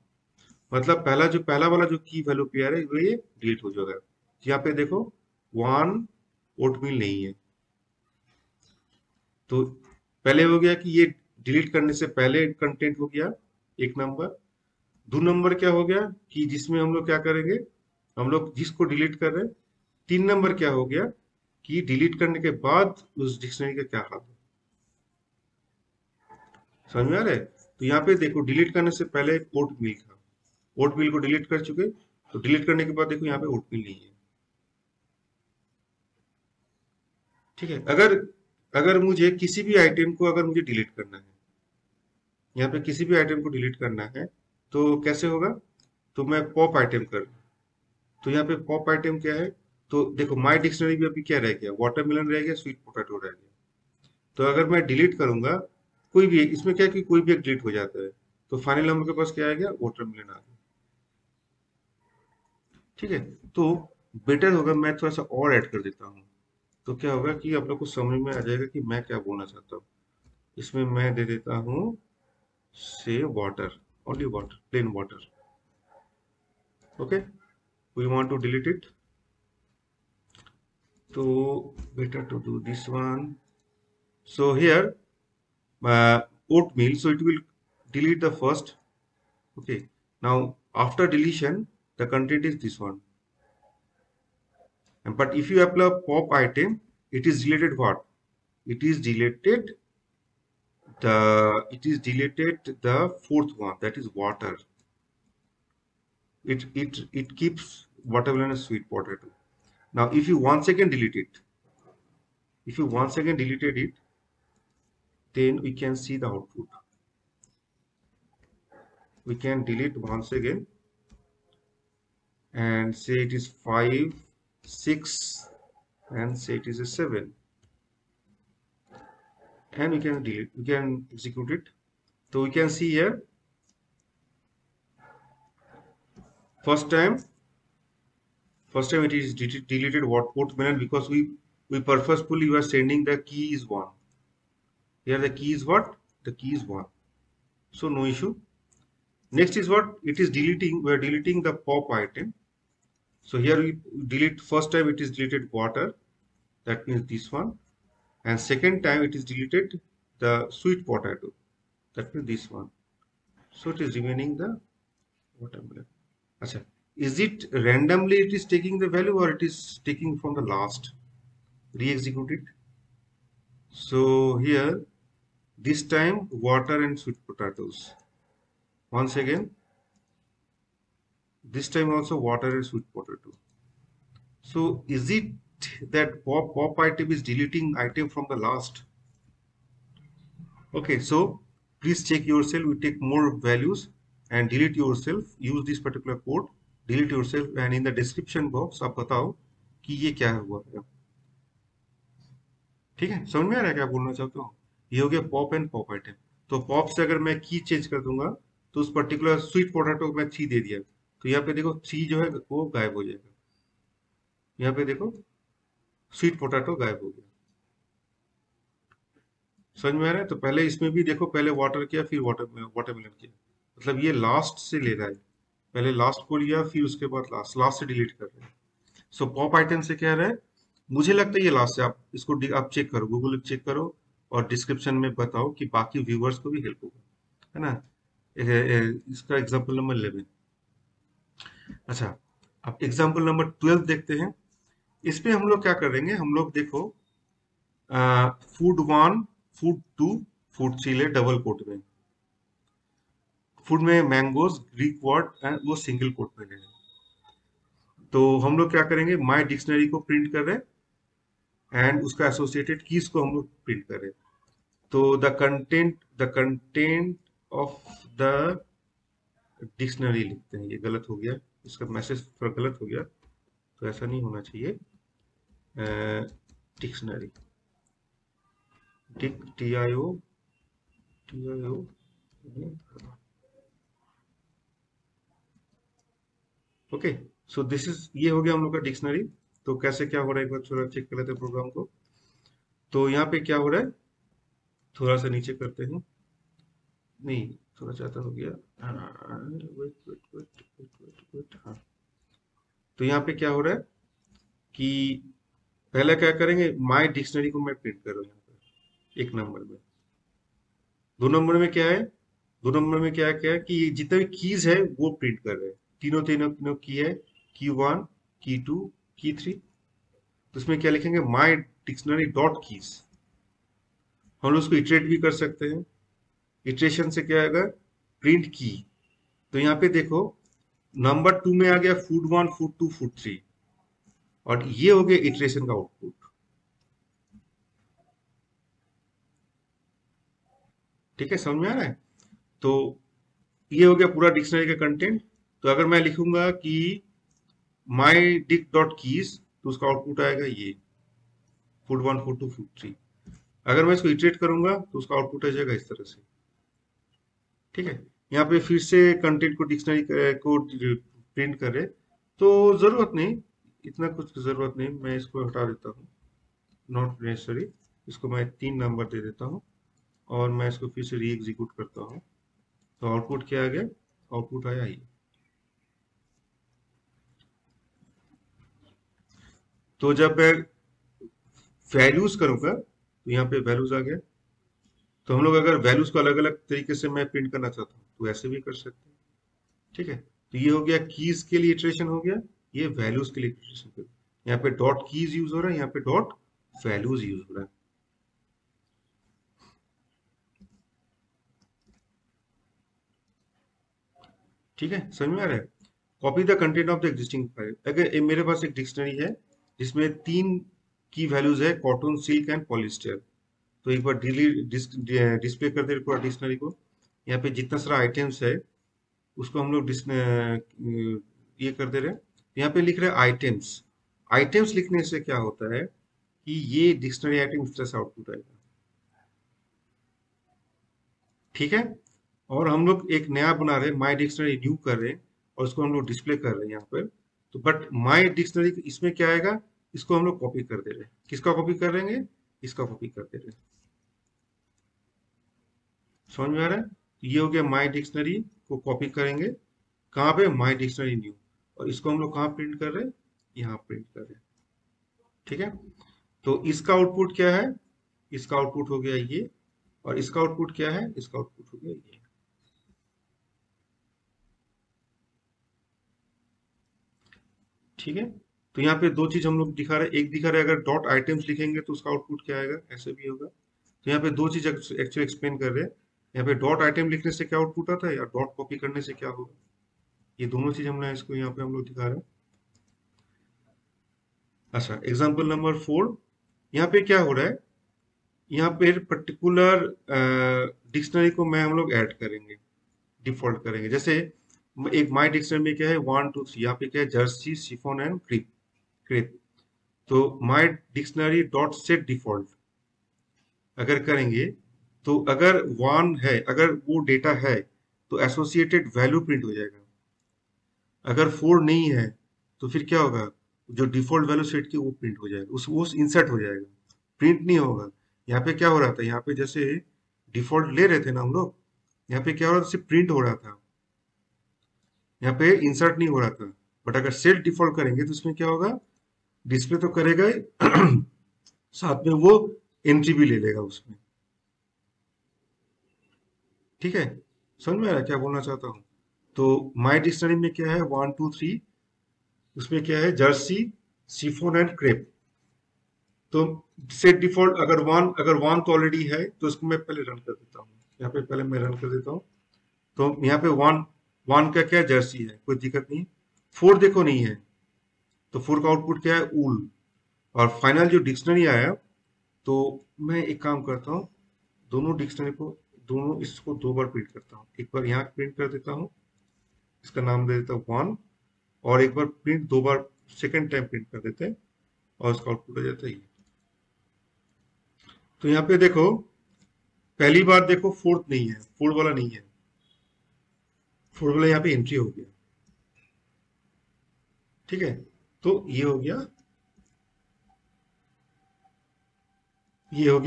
मतलब पहला वाला जो की वैल्यू पेयर है वो ये डिलीट हो जाएगा। यहाँ पे देखो वन ओटमील नहीं है, तो पहले हो गया कि ये डिलीट करने से पहले कंटेंट हो गया एक नंबर। दो नंबर क्या हो गया कि जिसमें हम लोग क्या करेंगे, हम लोग जिसको डिलीट कर रहे हैं। 3 नंबर क्या हो गया कि डिलीट करने के बाद उस डिक्शनरी का क्या हाल है। समझ में आ रहा है? तो यहाँ पे देखो डिलीट करने से पहले कोट मिल था, ओटमील को डिलीट कर चुके, तो डिलीट करने के बाद देखो यहाँ पे ओटमील नहीं है। ठीक है, अगर अगर मुझे किसी भी आइटम को अगर मुझे डिलीट करना है, यहाँ पे किसी भी आइटम को डिलीट करना है, तो कैसे होगा? तो मैं पॉप आइटम कर, तो यहाँ पे पॉप आइटम क्या है? तो देखो माई डिक्शनरी में अभी क्या रह गया, वाटरमेलन रह गया, स्वीट पोटैटो रह गया। तो अगर मैं डिलीट करूंगा कोई भी एक, इसमें क्या है कि कोई भी एक डिलीट हो जाता है, तो फाइनल नंबर के पास क्या आ गया? वाटरमेलन आ गया। ठीक है, तो बेटर होगा मैं थोड़ा सा और ऐड कर देता हूँ, तो क्या होगा कि आप लोग को समझ में आ जाएगा कि मैं क्या बोलना चाहता हूँ। इसमें मैं दे देता हूँ से water, only water, plain water. Okay, we want to delete it, तो better to do this one. So here oatmeal, so it will delete the first. Okay, now after deletion the content is this one, but if you apply pop item, it is deleted what? It is deleted the fourth one, that is water. It keeps watermelon and sweet potato. Now if you once again delete it, if you once again deleted it, then we can see the output. We can delete once again and say it is 5, 6, and say it is a 7, and we can delete, we can execute it. So we can see here, first time it is deleted what watermelon, because we purposefully were sending the key is 1. Here the key is what? The key is 1, so no issue. Next is what? It is deleting, we are deleting the pop item. So here we delete, first time it is deleted water, that means this one, and second time it is deleted the sweet potato, that means this one. So it is remaining the watermelon. Achha, is it randomly it is taking the value, or it is taking from the last? Re-execute it. So here this time water and sweet potatoes. Once again, this time also water and sweet potato. So is it that pop item is deleting item from the last? Okay, so please check yourself. We take more values and delete yourself. Use this particular code, delete yourself, and in the description box आप बताओ कि ये क्या हुआ है। ठीक है, समझ में आ रहा है क्या बोलना चाहते हो? ये हो गया पॉप एंड पॉप आइटम। तो पॉप से अगर मैं की चेंज कर दूंगा, तो उस पर्टिकुलर स्वीट पोटैटो को मैं 3 दे दिया, तो यहाँ पे देखो 3 जो है वो गायब हो जाएगा। यहाँ पे देखो स्वीट पोटैटो गायब हो गया। समझ में आ रहा है? तो पहले इसमें भी देखो, पहले वाटर किया फिर वाटरमेलन किया, मतलब ये लास्ट से ले रहा है, पहले लास्ट को लिया फिर उसके बाद लास्ट से डिलीट कर रहे हैं। सो पॉप आइटम से क्या रहा है, मुझे लगता है ये लास्ट से, आप इसको आप चेक करो, गूगल चेक करो और डिस्क्रिप्शन में बताओ कि बाकी व्यूवर्स को भी हेल्प होगा, है ना। इसका एग्जाम्पल नंबर 11। अच्छा, अब एग्जाम्पल नंबर 12 देखते हैं। इसमें हम लोग क्या करेंगे, हम लोग देखो फूड 1, फूड 2, फूड 3 ले डबल कोट में, फूड में मैंगोज ग्रीक वर्ड एंड वो सिंगल कोट में ले। तो हम लोग क्या करेंगे, माय डिक्शनरी को प्रिंट कर रहे हैं एंड उसका एसोसिएटेड कीज को हम लोग प्रिंट कर रहे हैं। तो the content of the dictionary लिखते हैं। ये गलत हो गया, इसका मैसेज थोड़ा गलत हो गया, तो ऐसा नहीं होना चाहिए। Dictionary TIO okay. So this is, ये हो गया हम लोग का डिक्शनरी। तो कैसे क्या हो रहा है एक बार थोड़ा चेक कर लेते हैं प्रोग्राम को। तो यहाँ पे क्या हो रहा है, थोड़ा सा नीचे करते हैं, नहीं थोड़ा ज्यादा हो गया, वेट। हाँ, तो यहाँ पे क्या हो रहा है कि पहले क्या करेंगे, माय डिक्शनरी को मैं प्रिंट कर रहा हूँ यहाँ पे 1 नंबर में। 2 नंबर में क्या है, 2 नंबर में क्या है कि जितने भी कीज है वो प्रिंट कर रहे हैं, तीनों की है, की 1, की 2, की 3। तो इसमें क्या लिखेंगे, माय डिक्शनरी डॉट कीज। हम लोग उसको इटरेट भी कर सकते हैं। इटरेशन से क्या आएगा, प्रिंट की। तो यहाँ पे देखो नंबर 2 में आ गया फूड 1, फूड 2, फूड 3, और ये हो गया इटरेशन का आउटपुट। ठीक है, समझ में आ रहा है? तो ये हो गया पूरा डिक्शनरी का कंटेंट। तो अगर मैं लिखूंगा कि माई डिक डॉट कीज, तो उसका आउटपुट आएगा ये फूड 1, फूड 2, फूड 3। अगर मैं इसको इटरेट करूंगा तो उसका आउटपुट आ जाएगा इस तरह से। ठीक है, यहाँ पे फिर से कंटेंट को डिक्शनरी को प्रिंट करे, तो जरूरत नहीं, इतना कुछ जरूरत नहीं, मैं इसको हटा देता हूँ, नॉट नेसेसरी। इसको मैं 3 नंबर दे देता हूँ और मैं इसको फिर से री एग्जीक्यूट करता हूँ। तो आउटपुट क्या आ गया? आउटपुट आया ये। तो जब मैं वैल्यूज करूंगा तो यहाँ पे वैल्यूज आ गया। तो हम लोग अगर वैल्यूज को अलग अलग तरीके से मैं प्रिंट करना चाहता हूँ तो ऐसे भी कर सकते हैं। ठीक है, तो ये हो गया कीज के लिए इटरेशन हो गया, ये वैल्यूज के लिए इटरेशन हो गया। यहाँ पे डॉट कीज यूज हो रहा है, यहाँ पे डॉट वैल्यूज यूज हो रहा है। ठीक है, समझ में आ रहा है? Copy the content of the existing file. अगर मेरे पास एक डिक्शनरी है जिसमें 3 की वैल्यूज है, कॉटन, सिल्क एंड पॉलिस्टर। तो एक बार डिस्प्ले कर दे पूरा डिक्शनरी को। यहाँ पे जितना सारा आइटम्स है उसको हम लोग ये कर दे रहे हैं। यहाँ पे लिख रहे हैं आइटम्स। आइटम्स लिखने से क्या होता है कि ये डिक्शनरी आइटम इस तरह से आउटपुट आएगा। ठीक है, और हम लोग एक नया बना रहे हैं, माई डिक्शनरी न्यू कर रहे हैं, और उसको हम लोग डिस्प्ले कर रहे हैं यहाँ पर। तो बट माई डिक्शनरी इसमें क्या आएगा, इसको हम लोग कॉपी कर दे रहे हैं। किसका कॉपी कर रहे हैं? इसका कॉपी कर दे रहे हैं। समझ में आ रहा है? तो ये हो गया माई डिक्शनरी को कॉपी करेंगे कहाँ पे? माई डिक्शनरी न्यू। और इसको हम लोग कहाँ प्रिंट कर रहे हैं? यहाँ प्रिंट कर रहे हैं। ठीक है, तो इसका आउटपुट क्या है? इसका आउटपुट हो गया ये, और इसका आउटपुट क्या है? इसका आउटपुट हो गया ये। ठीक है, तो यहाँ पे 2 चीज हम लोग दिखा रहे हैं। एक दिखा रहे हैं अगर डॉट आइटम्स लिखेंगे तो उसका आउटपुट क्या आएगा, ऐसे भी होगा। तो यहाँ पे 2 चीज एक्चुअली एक्सप्लेन कर रहे हैं। यहाँ पे डॉट आइटम लिखने से क्या आउटपुट आता है, या डॉट कॉपी करने से क्या होगा, ये दोनों चीज हमने इसको यहाँ पे हम लोग दिखा रहे हैं। अच्छा, एग्जाम्पल नंबर 4। यहाँ पे क्या हो रहा है, यहाँ पे पर्टिकुलर डिक्शनरी को मैं हम लोग ऐड करेंगे, डिफॉल्ट करेंगे। जैसे एक माई डिक्शनरी में क्या है, 1 2 3, यहाँ पे क्या है, jersey, chiffon and crepe crepe. तो my dictionary dot set default अगर करेंगे, तो अगर 1 है, अगर वो डेटा है, तो एसोसिएटेड वैल्यू प्रिंट हो जाएगा। अगर 4 नहीं है तो फिर क्या होगा, जो डिफॉल्ट वैल्यू सेट की वो प्रिंट हो जाएगा, उस इंसर्ट हो जाएगा, प्रिंट नहीं होगा। यहाँ पे क्या हो रहा था, यहाँ पे जैसे डिफॉल्ट ले रहे थे ना हम लोग, यहाँ पे क्या हो रहा था, सिर्फ प्रिंट हो रहा था, यहाँ पे इंसर्ट नहीं हो रहा था। बट अगर सेट डिफॉल्ट करेंगे तो इसमें क्या होगा, डिस्प्ले तो करेगा ही साथ में वो एंट्री भी ले लेगा उसमें। ठीक है, समझ में आ रहा है क्या बोलना चाहता हूँ? तो माई डिक्शनरी में क्या है, 1 2 3, उसमें क्या है, जर्सी, शिफॉन एंड क्रेप। तो सेट डिफॉल्ट अगर वन तो ऑलरेडी है, तो इसको मैं पहले रन कर देता हूँ। यहाँ पे पहले मैं रन कर देता हूँ। तो यहाँ पे वन वन का क्या, जर्सी है, कोई दिक्कत नहीं। 4 देखो नहीं है, तो 4 का आउटपुट क्या है, ऊल। और फाइनल जो डिक्शनरी आया, तो मैं एक काम करता हूँ, दोनों डिक्शनरी को, दोनों इसको 2 बार प्रिंट करता हूँ। एक बार यहाँ प्रिंट कर देता हूँ, इसका नाम दे देता हूँ 1, और एक बार प्रिंट 2 बार सेकेंड टाइम प्रिंट कर देते हैं, और इसका आउटपुट आ जाता है ये। तो यहाँ पे देखो, पहली बार देखो फोर्थ नहीं है, फोर्थ वाला नहीं है, फोर्थ वाला यहाँ पे एंट्री हो गया। ठीक है, तो ये हो गया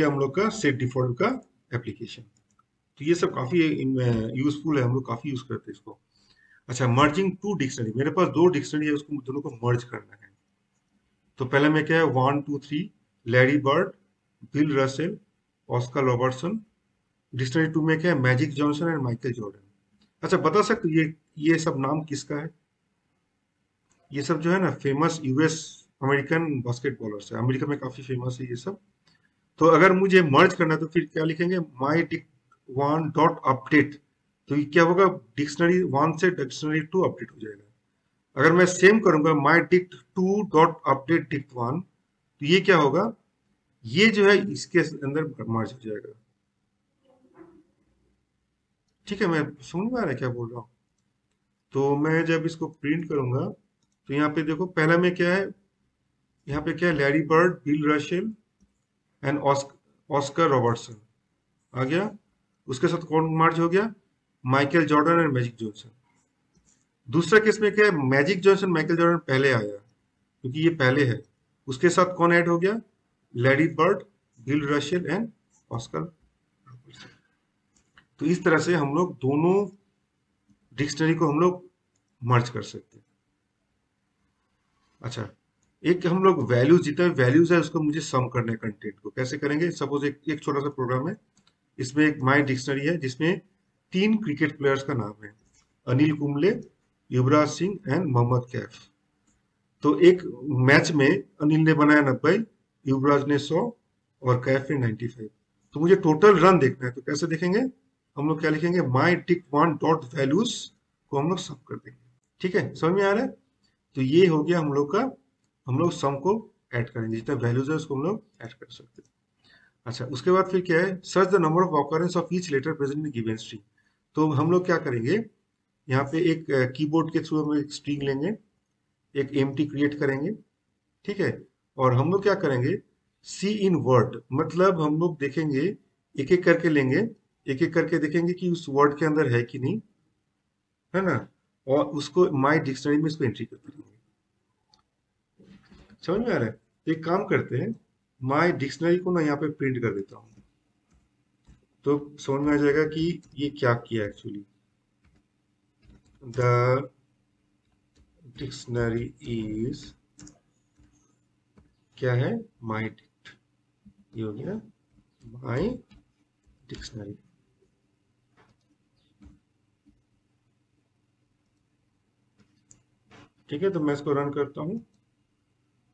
हम लोग का सेट डिफॉल्ट का एप्लीकेशन। तो ये सब काफी यूजफुल है, हम लोग काफी यूज करते हैं इसको। अच्छा, मर्जिंग 2 डिक्शनरी, मेरे पास 2 डिक्शनरी है, उसको दोनों को मर्ज करना है। तो पहले में क्या है, 1 2 3, Larry Bird, bill Russell, Oscar Robertson. Dictionary 2 में क्या है, magic Johnson and Michael Jordan. अच्छा, बता सकते हो ये सब नाम किसका है? ये सब जो है ना, फेमस यूएस अमेरिकन बास्केटबॉलर्स है, अमेरिका में काफी फेमस है ये सब। तो अगर मुझे मर्ज करना है तो फिर क्या लिखेंगे, माई डिक 1 डॉट अपडेट। तो ये क्या होगा, डिक्शनरी 1 से डिक्शनरी 2 अपडेट हो जाएगा। अगर मैं सेम करूंगा my dict2 dot update dict1, तो ये क्या होगा, ये जो है इसके अंदर मर्ज हो जाएगा। ठीक है, मैं समझ में आ रहा है क्या बोल रहा हूँ। तो मैं जब इसको प्रिंट करूंगा तो यहाँ पे देखो पहला में क्या है, यहाँ पे क्या है, Larry Bird, Bill Russell and Oscar Robertson आ गया। उसके साथ कौन मर्ज हो गया, Michael Jordan and Magic Johnson. दूसरा केस में क्या है, मैजिक जॉनसन माइकल जॉर्डन पहले आया क्योंकि ये पहले है। उसके साथ कौन ऐड हो गया, Larry Bird, Bill Russell and Oscar Robertson. तो इस तरह से हम लोग दोनों डिक्शनरी को हम लोग मर्ज कर सकते हैं। अच्छा, एक हम लोग वैल्यूज, जितने वैल्यूज है उसको मुझे सम करना है कंटेंट को। कैसे करेंगे, सपोज एक छोटा सा प्रोग्राम है, इसमें एक माई डिक्शनरी है जिसमें 3 क्रिकेट प्लेयर्स का नाम है, अनिल कुंबले, युवराज सिंह एंड मोहम्मद कैफ। तो एक मैच में अनिल ने बनाया 90, युवराज ने 100 और कैफ ने 95। तो मुझे टोटल रन देखना है, तो कैसे देखेंगे, हम लोग क्या लिखेंगे, माई टिक वन डॉट वैल्यूज को हम लोग सम कर देंगे। ठीक है, समझ में आ रहा है। तो ये हो गया हम लोग का, हम लोग सम को ऐड करेंगे, जितना वैल्यूज है उसको हम लोग ऐड कर सकते हैं। अच्छा, उसके बाद फिर क्या है, search the number of occurrence of each letter present in given string. तो हम लोग क्या करेंगे, यहाँ पे एक कीबोर्ड के थ्रू हम एक स्ट्रिंग लेंगे, एक एम्प्टी क्रिएट करेंगे। ठीक है, और हम लोग क्या करेंगे, सी इन वर्ड, मतलब हम लोग देखेंगे, एक एक करके लेंगे, एक एक करके देखेंगे कि उस वर्ड के अंदर है कि नहीं, है ना, और उसको माई डिक्शनरी में इसको एंट्री करते रहेंगे। समझ में आ रहा है। तो एक काम करते हैं, माई डिक्शनरी को ना यहाँ पे प्रिंट कर देता हूँ, तो समझ में आ जाएगा कि ये क्या किया एक्चुअली। द डिक्शनरी इज, क्या है, माई डिक्ट, ये हो गया माई डिक्शनरी। ठीक है, तो मैं इसको रन करता हूँ।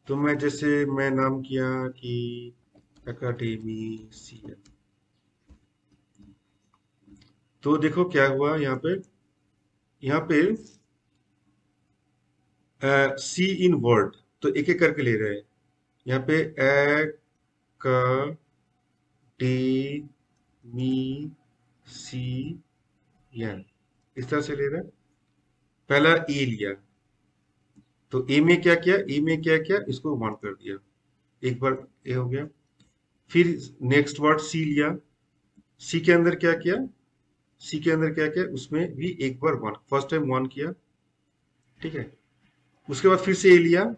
तो मैं जैसे मैं नाम किया कि एकेडमीशियन, तो देखो क्या हुआ यहाँ पे, यहाँ पे सी इन वर्ड, तो एक एक करके ले रहे हैं। यहाँ पे एकेडमीशियन, इस तरह से ले रहे हैं। पहला ए लिया, तो ए में क्या किया, ए में क्या किया, इसको वन कर दिया, एक बार ए हो गया। फिर नेक्स्ट वर्ड सी लिया, सी के अंदर क्या किया, सी के अंदर क्या किया, उसमें भी एक बार वन, फर्स्ट टाइम वन किया। ठीक है, उसके बाद फिर से ए लिया,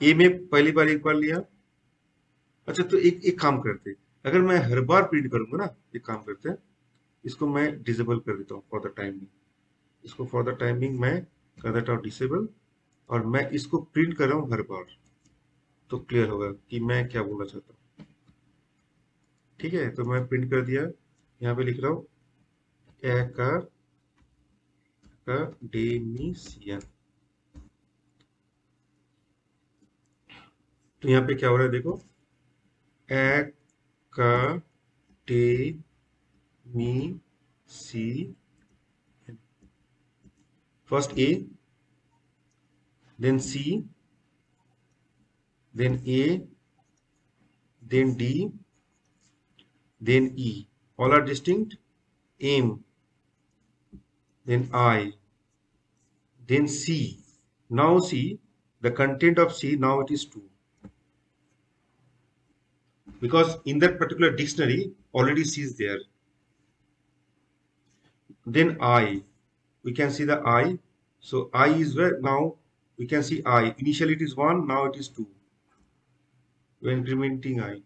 ए में पहली बार एक बार लिया। अच्छा, तो एक एक काम करते हैं, अगर मैं हर बार प्रिंट करूंगा ना, एक काम करते हैं, इसको मैं डिसेबल कर देता हूँ फॉर द टाइमिंग। इसको फॉर द टाइमिंग मैं कर देता हूँ डिसेबल, और मैं इसको प्रिंट कर रहा हूँ हर बार, तो क्लियर होगा कि मैं क्या बोलना चाहता हूँ। ठीक है, तो मैं प्रिंट कर दिया, यहाँ पे लिख रहा हूँ एकेडमीशियन। तो यहाँ पे क्या हो रहा है देखो, एकेडमीशियन, first A, then C, then A, then D, then E. All are distinct. M, then I, then C. Now see, the content of C, now it is 2. Because in that particular dictionary, already C is there. Then I, we can see the I. So I is where, now we can see I. Initially it is 1, now it is 2. We are incrementing I.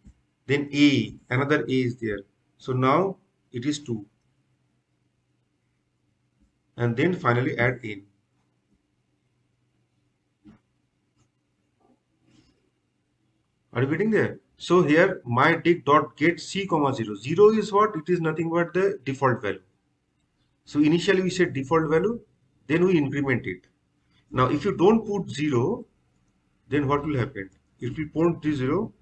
Then A, another A is there. So now it is 2. And then finally add N. Are you getting there? So here my dict dot get C comma 0. 0 is what? It is nothing but the default value. So initially we set default value, then we increment it. Now if you don't put 0, then what will happen? If you put 0,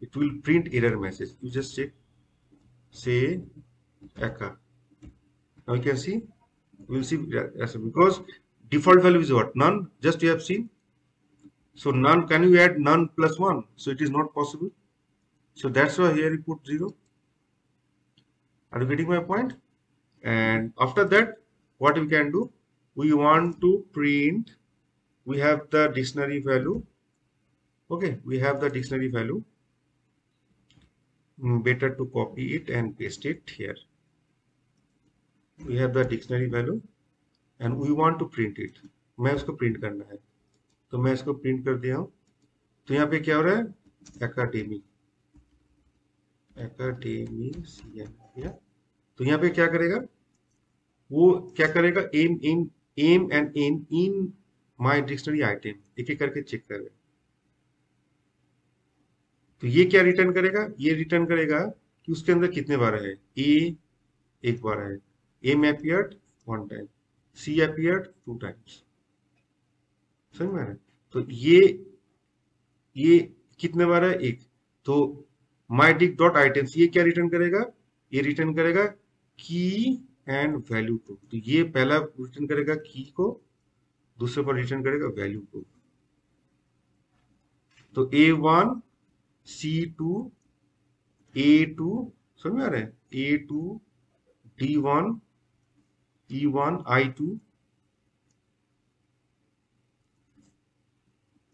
it will print error message. You just check, say aka. Now you can see, we will see because Default value is what? None. Just you have seen. So none. Can you add none plus one? So it is not possible. So that's why here you put 0. Are you getting my point? And after that, what we can do? We want to print. We have the dictionary value. Okay, we have the dictionary value. Better to copy it and paste it here. We have the dictionary value and we want to print it. मैं उसको print करना है, तो मैं इसको print कर दिया हूँ. तो यहाँ पे क्या हो रहा है? Academy CN. तो यहाँ पे क्या करेगा? वो क्या करेगा? aim and in my dictionary item एक एक करके चेक करेगा. तो ये क्या रिटर्न करेगा? ये रिटर्न करेगा कि उसके अंदर कितने बार है. A एक बार है, M appeared 1 time, C appeared 2 times. समझ में आ रहा है? तो ये कितने बार है? एक. तो mydict.items ये क्या रिटर्न करेगा? ये रिटर्न करेगा की एंड वैल्यू को. तो ये पहला रिटर्न करेगा की को, दूसरे पर रिटर्न करेगा वैल्यू को. तो A1 C2 A2 समझ में आ रहा है? A2 D1 E1 I2.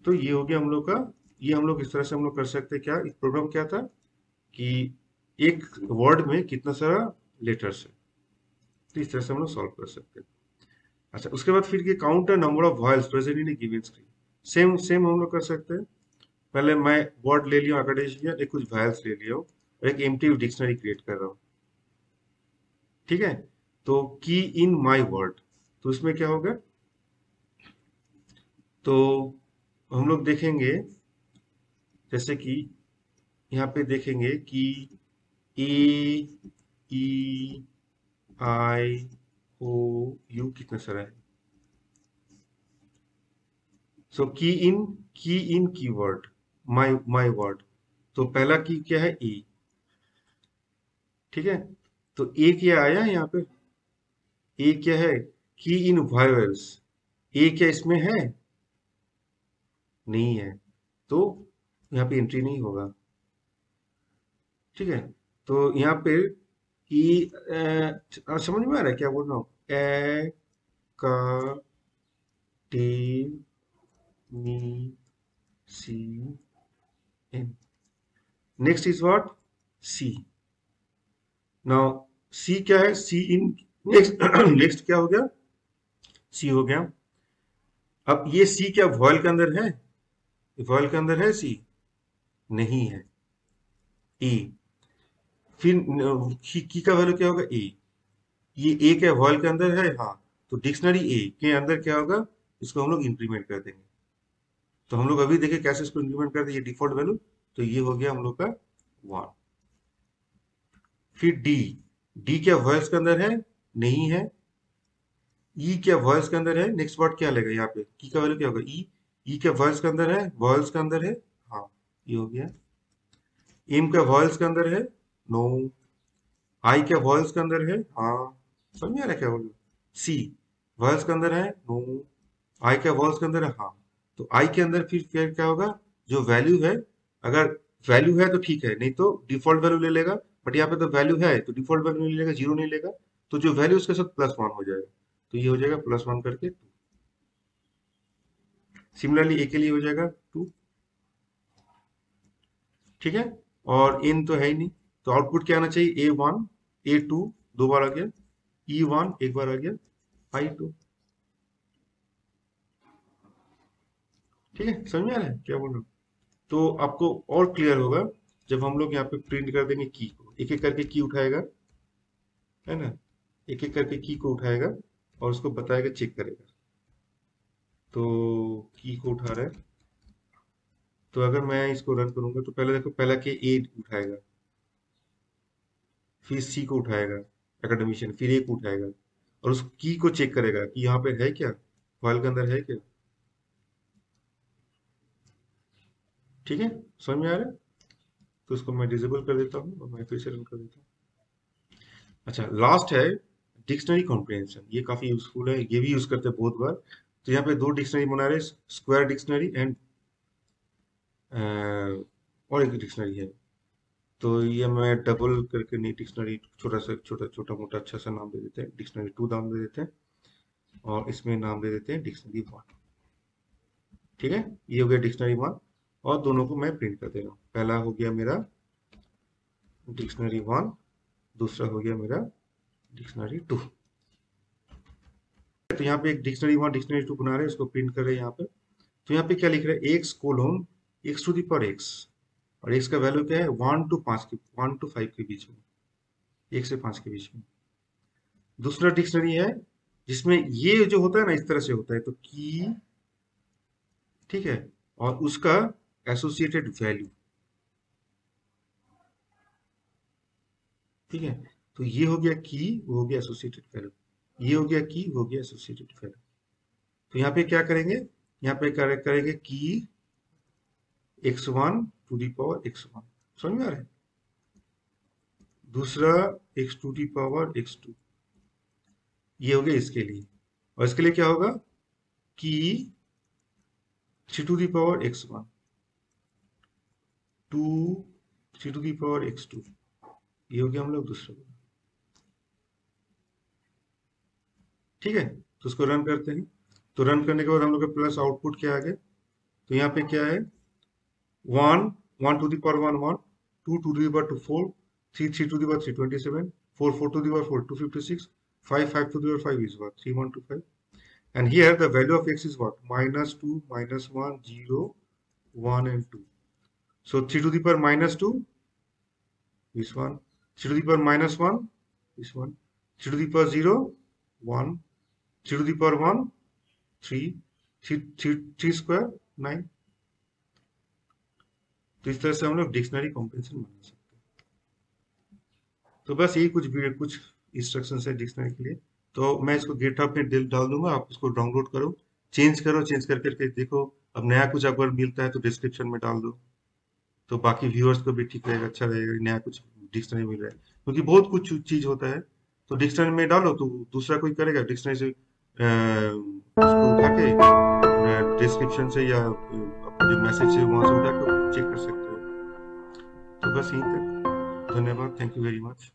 तो ये हो गया हम लोग का. ये हम लोग इस तरह से हम लोग कर सकते हैं. क्या इस प्रोग्राम क्या था कि एक वर्ड में कितना सारा लेटर्स है, तो इस तरह से हम लोग सॉल्व कर सकते हैं. अच्छा, उसके बाद फिर ये count the number of vials present in A given screen. Same हम लोग कर सकते हैं. पहले मैं वर्ड ले लिया अकेडेमिया, एक कुछ वॉयल्स ले लिया और एक एम्प्टी डिक्शनरी क्रिएट कर रहा हूँ. ठीक है. तो की इन माय वर्ड, तो इसमें क्या होगा? तो हम लोग देखेंगे जैसे कि यहाँ पे देखेंगे कि A E I O U कितना सारा है. सो की इन कीवर्ड माय वर्ड. तो पहला की क्या है? E. ठीक है. तो A क्या आया यहाँ पे? A क्या है? की इन वॉयल्स. A क्या इसमें है? नहीं है, तो यहाँ पे एंट्री नहीं होगा. ठीक है. तो यहाँ पे समझ में आ रहा है क्या बोल रहा हूँ? ए का T me C N. Next is what? C. Now C क्या है? सी इन. नेक्स्ट क्या हो गया? सी हो गया. अब ये सी क्या वॉयल के अंदर है? वॉयल के अंदर है सी? नहीं है. ए. फिर की का वैल्यू क्या होगा? ए. ये ए क्या वॉयल के अंदर है? हाँ. तो डिक्शनरी ए के अंदर क्या होगा? इसको हम लोग इंक्रीमेंट कर देंगे. तो हम लोग अभी देखें कैसे इसको इंक्रीमेंट कर देंगे. डिफॉल्ट वैल्यू, तो ये हो गया हम लोग का 1. फिर डी क्या वॉयल्स के अंदर है? नहीं है. ई क्या वॉयल्स के अंदर है? नेक्स्ट वर्ड क्या लेगा यहाँ पे? की का वैल्यू क्या होगा? ई क्या वॉयल्स के अंदर है? वॉयल्स के अंदर है. हाँ, ये हो गया. एम क्या वॉयल्स के अंदर है? नो. आई क्या वॉयल्स के अंदर है? हाँ. समझ आ रहा है क्या बोल? सी वॉयल्स के अंदर है? नो. आई क्या वॉयल्स के अंदर है? हाँ. तो आई के अंदर फिर क्या होगा? जो वैल्यू है, अगर वैल्यू है तो ठीक है, नहीं तो डिफॉल्ट वैल्यू ले लेगा. बट यहाँ पे तो वैल्यू है तो डिफॉल्ट वैल्यू नहीं लेगा, 0 नहीं लेगा. तो जो वैल्यू उसके साथ +1 हो जाएगा. तो ये हो जाएगा +1 करके 2. सिमिलरली ए के लिए हो जाएगा 2. ठीक है. और इन तो है ही नहीं, तो आउटपुट क्या आना चाहिए? A1 A2 2 बार आ गया, E1 1 बार आ गया, I2. ठीक है. समझ में आ रहा है क्या बोल रहा हूँ? तो आपको और क्लियर होगा जब हम लोग यहाँ पे प्रिंट कर देंगे की को. एक एक करके की उठाएगा, है ना? एक एक करके की को उठाएगा और उसको बताएगा, चेक करेगा. तो की को उठा रहा है. तो अगर मैं इसको रन करूंगा तो पहले देखो, पहला के ए उठाएगा, फिर सी को उठाएगा एकेडमिशियन, फिर ए को उठाएगा और उस की को चेक करेगा कि यहाँ पे है क्या, फाइल के अंदर है क्या. ठीक है. समझ में आ रहा है? तो उसको मैं डिसेबल कर देता हूँ और मैं फिर से रन कर देता हूँ. अच्छा, लास्ट है डिक्शनरी कॉम्प्रिहेंशन. ये काफी यूजफुल है, ये भी यूज करते हैं बहुत बार. तो यहाँ पे दो डिक्शनरी बना रहे, स्क्वायर डिक्शनरी एंड और एक डिक्शनरी है। तो ये मैं डबल करके नहीं, डिक्शनरी छोटा सा छोटा छोटा मोटा अच्छा सा नाम दे देते हैं, डिक्शनरी 2 नाम दे देते हैं, और इसमें नाम दे देते हैं डिक्शनरी 1। ठीक है, ये हो गया डिक्शनरी 1, और दोनों को मैं प्रिंट कर दे रहा हूँ। पहला हो गया मेरा डिक्शनरी 1, दूसरा हो गया मेरा डिक्शनरी 2। तो यहाँ पे एक डिक्शनरी 1 डिक्शनरी 2 बना रहे हैं, इसको प्रिंट कर रहे हैं यहाँ पे। तो यहाँ पे क्या लिख रहे हैं, X colon X to the power X, और एक्स का वैल्यू क्या है 1 to 5 के 1 to 5 के बीच में, 1 से 5 के बीच में। दूसरा डिक्शनरी है जिसमें ये जो होता है ना इस तरह से होता है, तो की, ठीक है, और उसका एसोसिएटेड वैल्यू, ठीक है। तो ये हो गया की, वो हो गया एसोसिएटेड वैल्यू, ये हो गया की, वो हो गया एसोसिएटेड वैल्यू। तो यहाँ पे क्या करेंगे, यहाँ पे करेंगे की x1 to the power x1, समझ में आ रहा है। दूसरा x to the power x2, ये हो गया इसके लिए। और इसके लिए क्या होगा कि 3 to the power x1 to 3 to the power x2, ये हो गया हम लोग दूसरा। ठीक है, तो उसको रन करते हैं। तो रन करने के बाद हम लोग का प्लस आउटपुट क्या आ गया, तो यहाँ पे क्या है 1 1 to the power 1 1, 2 to the power 2 4, 3 3 to the power 3 27, 4 4 to the power 4 256, 5 5 to the power 5 is what 3125. And here the value of x is what, -2 -1 0 1 and 2. So 3 to the power -2, this one, 3 to the power -1, this one, 3 to the power 0 1, 3 to the power 1 3, 3 square 9। तो इस तरह से हम लोग dictionary comprehension बना सकते हैं। तो बस यही कुछ इंस्ट्रक्शन है डिक्शनरी के लिए। तो मैं इसको गिटहब में डाल दूंगा, आप इसको डाउनलोड करो, चेंज करके देखो। अब नया कुछ अगर मिलता है तो डिस्क्रिप्शन में डाल दो, तो बाकी व्यूअर्स को भी ठीक रहेगा, अच्छा रहेगा, नया कुछ डिक्शनरी मिल रहा है। क्योंकि बहुत कुछ चीज होता है, तो डिक्शनरी में डालो तो दूसरा कोई करेगा, डिक्शनरी से उसको उठा के डिस्क्रिप्शन से या अपने मैसेज से वहां से उठा के चेक कर सकते हो। तो बस यहीं तक, धन्यवाद, थैंक यू वेरी मच।